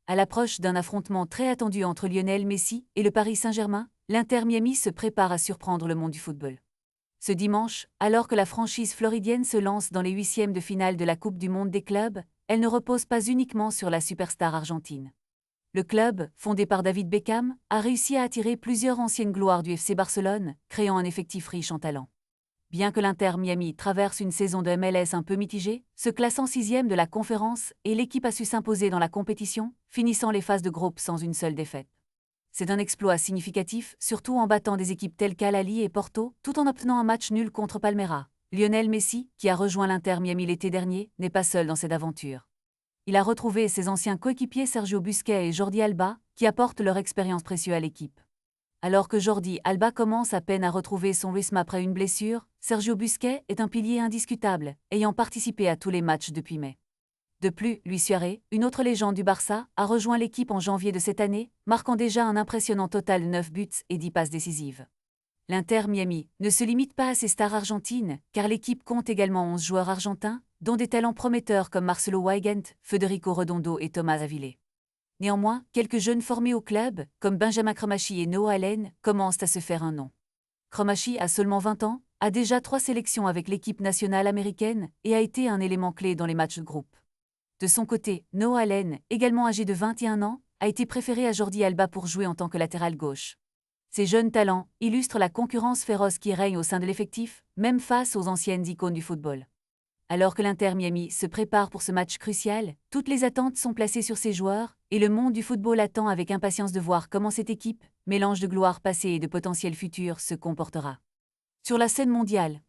À l'approche d'un affrontement très attendu entre Lionel Messi et le Paris Saint-Germain, l'Inter Miami se prépare à surprendre le monde du football. Ce dimanche, alors que la franchise floridienne se lance dans les huitièmes de finale de la Coupe du monde des clubs, elle ne repose pas uniquement sur la superstar argentine. Le club, fondé par David Beckham, a réussi à attirer plusieurs anciennes gloires du FC Barcelone, créant un effectif riche en talent. Bien que l'Inter Miami traverse une saison de MLS un peu mitigée, se classant sixième de la conférence et l'équipe a su s'imposer dans la compétition, finissant les phases de groupe sans une seule défaite. C'est un exploit significatif, surtout en battant des équipes telles qu'Al-Ahly et Porto, tout en obtenant un match nul contre Palmeiras. Lionel Messi, qui a rejoint l'Inter Miami l'été dernier, n'est pas seul dans cette aventure. Il a retrouvé ses anciens coéquipiers Sergio Busquets et Jordi Alba, qui apportent leur expérience précieuse à l'équipe. Alors que Jordi Alba commence à peine à retrouver son rythme après une blessure, Sergio Busquets est un pilier indiscutable, ayant participé à tous les matchs depuis mai. De plus, Luis Suarez, une autre légende du Barça, a rejoint l'équipe en janvier de cette année, marquant déjà un impressionnant total de 9 buts et 10 passes décisives. L'Inter Miami ne se limite pas à ses stars argentines, car l'équipe compte également 11 joueurs argentins, dont des talents prometteurs comme Marcelo Weigand, Federico Redondo et Thomas Avile. Néanmoins, quelques jeunes formés au club, comme Benjamin Cromachi et Noah Allen, commencent à se faire un nom. Cromachi a seulement 20 ans, a déjà 3 sélections avec l'équipe nationale américaine et a été un élément clé dans les matchs de groupe. De son côté, Noah Allen, également âgé de 21 ans, a été préféré à Jordi Alba pour jouer en tant que latéral gauche. Ces jeunes talents illustrent la concurrence féroce qui règne au sein de l'effectif, même face aux anciennes icônes du football. Alors que l'Inter Miami se prépare pour ce match crucial, toutes les attentes sont placées sur ses joueurs, et le monde du football attend avec impatience de voir comment cette équipe, mélange de gloire passée et de potentiel futur, se comportera. Sur la scène mondiale,